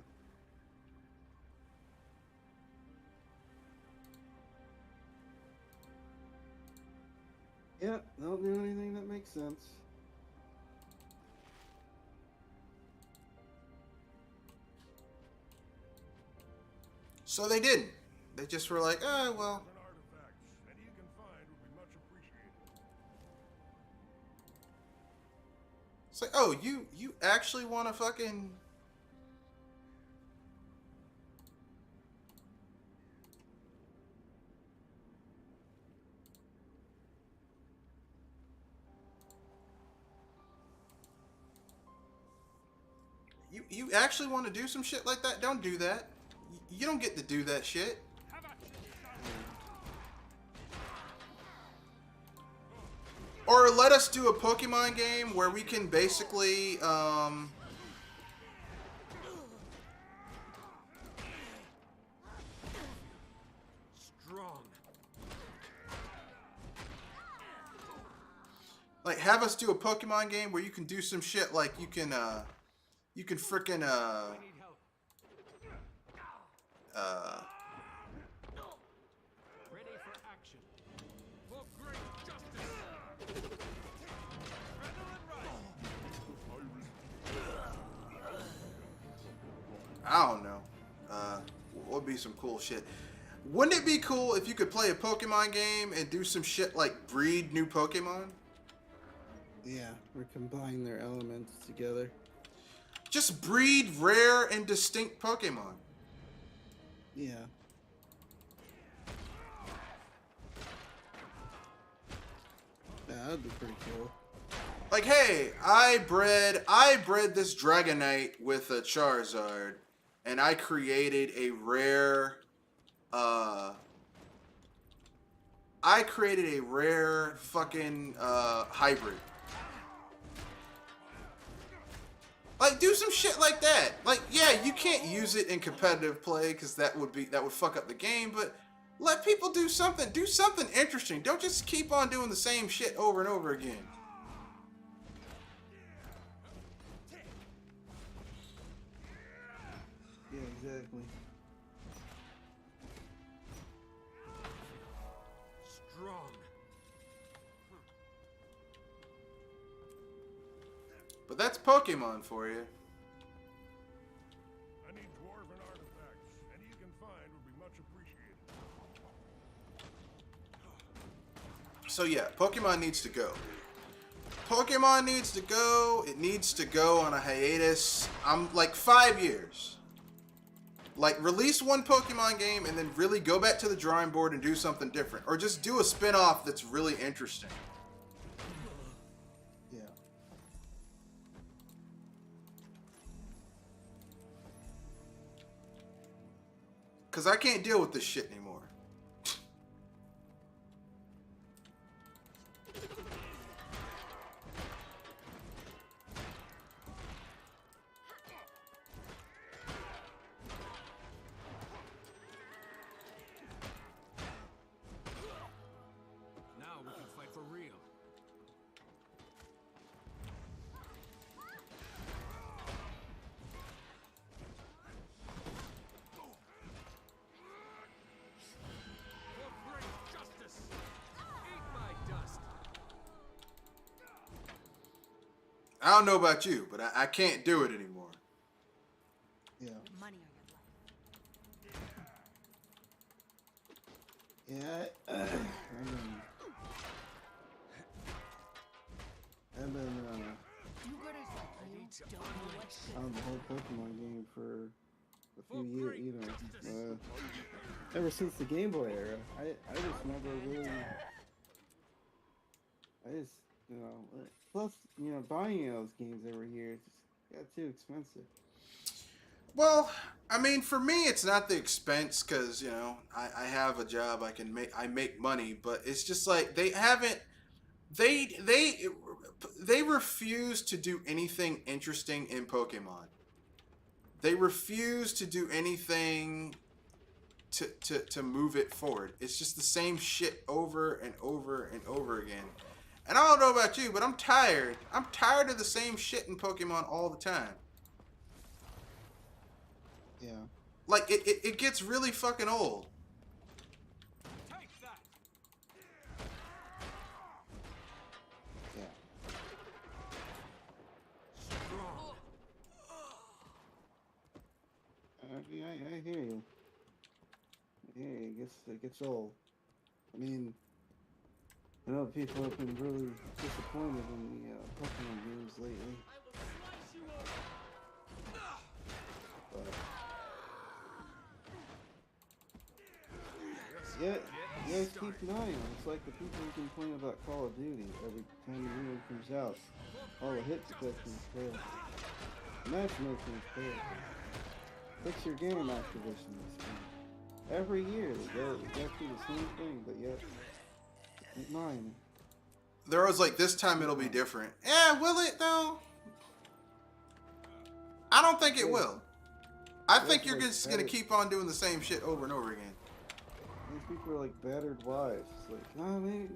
Yeah, don't do anything that makes sense. So they didn't. They just were like, well. An artifact any you can find would be much appreciated. It's like, oh, you actually want to fucking. You actually want to do some shit like that? Don't do that. You don't get to do that shit. Or let us do a Pokemon game where we can basically, Strong. like, have us do a Pokemon game where you can do some shit like you can frickin', I need help. Ready for action. For great justice. Adrenaline rush. I don't know. What would be some cool shit? Wouldn't it be cool if you could play a Pokemon game and do some shit like breed new Pokemon? Yeah, or combine their elements together. Just breed rare and distinct Pokemon. Yeah. Yeah, that'd be pretty cool. Like, hey, I bred this Dragonite with a Charizard, and I created a rare, fucking hybrid. Like, do some shit like that. Like, yeah, you can't use it in competitive play because that would fuck up the game. But let people do something. Do something interesting. Don't just keep on doing the same shit over and over again. Yeah, exactly. Strong. But that's Pokemon for you. I need dwarven artifacts. Any you can find would be much appreciated. So yeah, Pokemon needs to go. Pokemon needs to go. It needs to go on a hiatus. I'm like 5 years. Like, release one Pokemon game and then really go back to the drawing board and do something different. Or just do a spin-off that's really interesting. Yeah. Because I can't deal with this shit anymore. Now we can fight for real. For great justice. Eat my dust. I don't know about you, but I can't do it anymore. Yeah. Money on your life. Yeah. I've been You guys like you don't know what shit. on the whole Pokemon game for a few years, you know, ever since the Game Boy era. I just never really, you know, plus, you know, buying those games every year just got too expensive. Well, I mean, for me, it's not the expense because, you know, I have a job, I make money, but it's just like they refuse to do anything interesting in Pokemon. They refuse to do anything to move it forward. It's just the same shit over and over and over again. And I don't know about you, but I'm tired. I'm tired of the same shit in Pokemon all the time. Yeah. Like, it gets really fucking old. Take that. Yeah. Strong. I hear you. Yeah, it gets old. I mean, I know people have been really disappointed in the Pokemon games lately. But yeah, you guys keep an eye on it. It's like the people who complain about Call of Duty every time the new one comes out. All the hit detections fail. Matchmaking is terrible. Fix your game, Activision. This game. Every year they go through the same thing, but yet keep mine. There was like, this time it'll be different. Yeah, will it though? I don't think it will. I think you're just gonna keep on doing the same shit over and over again. These people are like battered wives. It's like, oh, maybe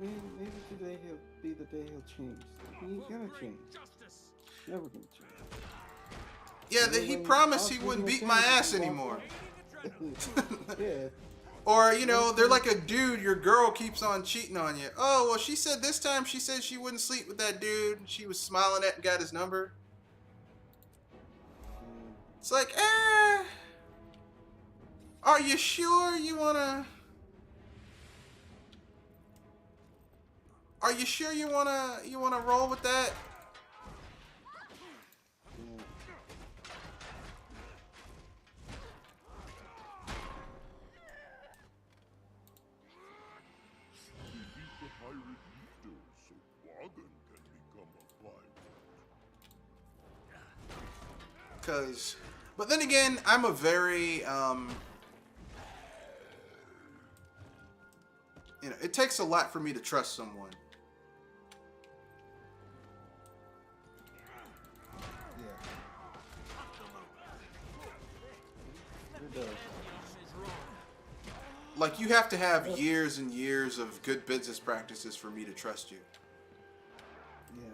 today he'll be the day he'll change. He ain't gonna change. Never gonna change. Yeah, he promised he wouldn't beat my ass anymore. Yeah. Or, you know, they're like a dude, your girl keeps on cheating on you. Oh, well, she said this time she said she wouldn't sleep with that dude she was smiling at and got his number. It's like, are you sure you wanna... Are you sure you wanna roll with that? Cause, but then again, I'm a very, you know, it takes a lot for me to trust someone. It does. Like, you have to have years and years of good business practices for me to trust you. Yeah.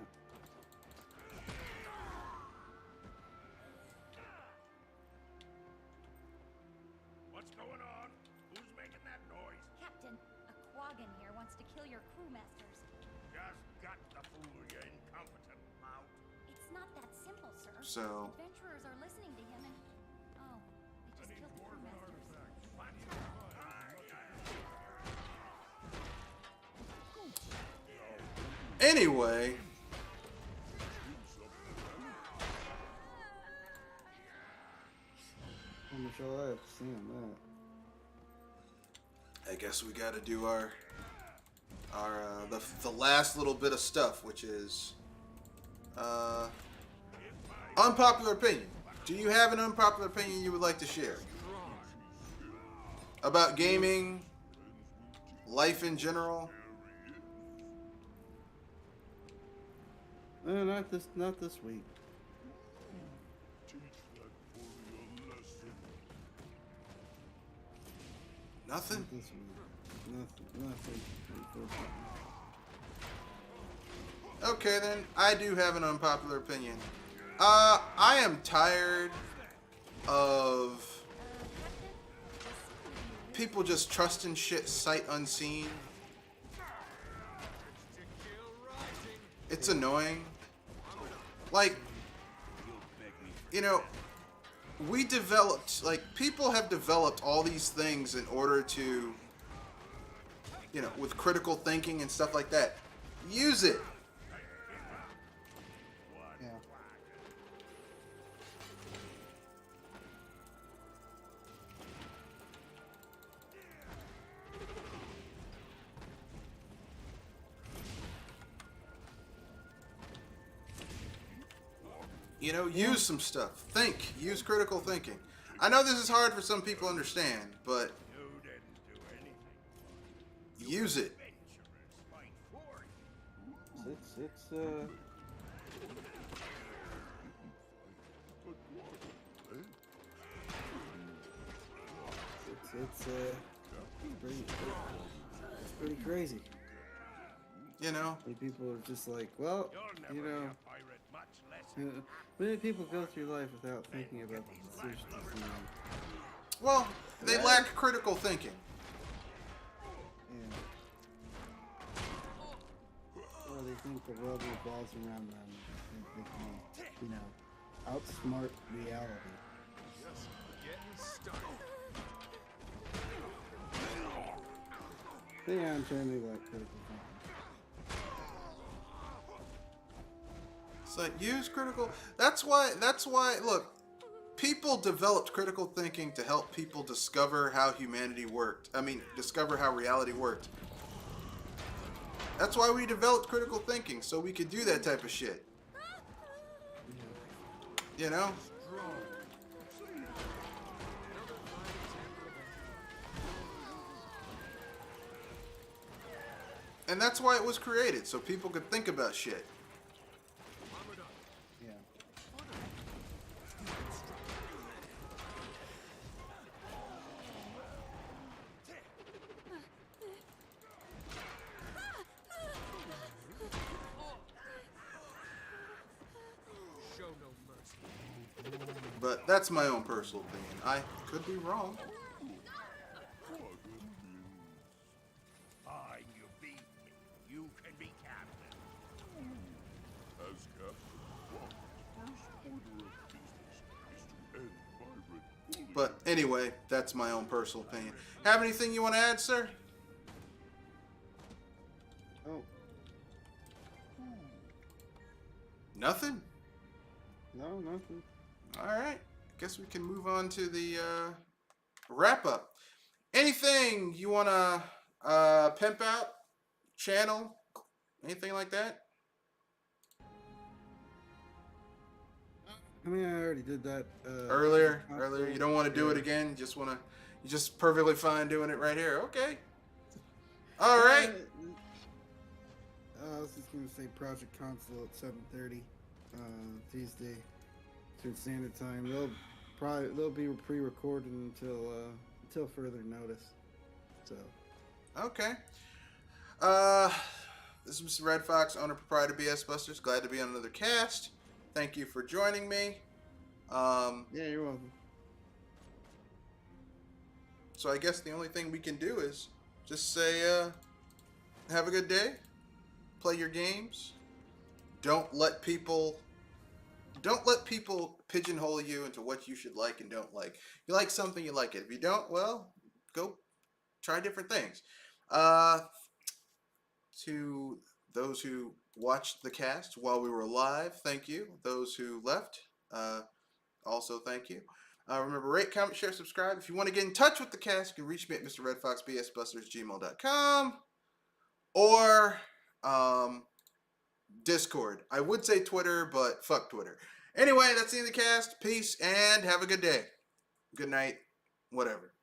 What's going on? Who's making that noise? Captain, a quaggan here wants to kill your crewmasters. Just got the fool, you incompetent lout. It's not that simple, sir. So, Adventurers are listening to him and... Oh, they just killed the crewmasters. anyway, How much all I have to see on that? I guess we gotta do our the last little bit of stuff, which is unpopular opinion. Do you have an unpopular opinion you would like to share about gaming, life in general? No, not this week. Nothing? Not this week. Nothing. Unfortunately. Okay, then I do have an unpopular opinion. I am tired of people just trusting shit sight unseen. It's annoying. Like, you know, we developed, like, people have developed all these things in order to, you know, with critical thinking and stuff like that. Use it. Yeah. You know, use some stuff. Think. Use critical thinking. I know this is hard for some people to understand, but You didn't do anything. use it. Adventurers fight for you. It's pretty crazy. You know? Many people are just like, well, You'll you never know, be a pirate, much less. many people go through life without thinking about the decisions they make. Well, they lack critical thinking. Yeah. Or they think the world revolves around them. They can, you know, outsmart reality. They aren't generally like critical thinking. It's like, use critical... That's why, look, people developed critical thinking to help people discover how humanity worked. I mean, discover how reality worked. That's why we developed critical thinking, so we could do that type of shit. You know? And that's why it was created, so people could think about shit. Yeah. But that's my own personal opinion. I could be wrong. Fine, you beat me. You can be captain. As captain, first order of business is to end my red bully. But anyway, that's my own personal opinion. Have anything you want to add, sir? Oh, Nothing? no, nothing. All right. Guess we can move on to the wrap up. Anything you want to pimp out? Channel? Anything like that? I mean, I already did that Earlier. console. You don't want to do Yeah. it again? You just perfectly fine doing it right here. Okay. All right. I was just gonna say Project Console at 7:30 Tuesday, Eastern Standard Time. They'll be pre-recorded until further notice. So Okay. This is Mr. Red Fox, owner proprietor BS Busters. Glad to be on another cast. Thank you for joining me. yeah, you're welcome. So I guess the only thing we can do is just say, have a good day. Play your games. Don't let people pigeonhole you into what you should like and don't like. If you like something, you like it. If you don't, well, go try different things. To those who watched the cast while we were live, thank you. Those who left, also thank you. Remember, rate, comment, share, subscribe. If you want to get in touch with the cast, you can reach me at mrredfoxbsbuster@gmail.com or Discord. I would say Twitter, but fuck Twitter. Anyway, that's the end of the cast. Peace and have a good day. Good night. Whatever.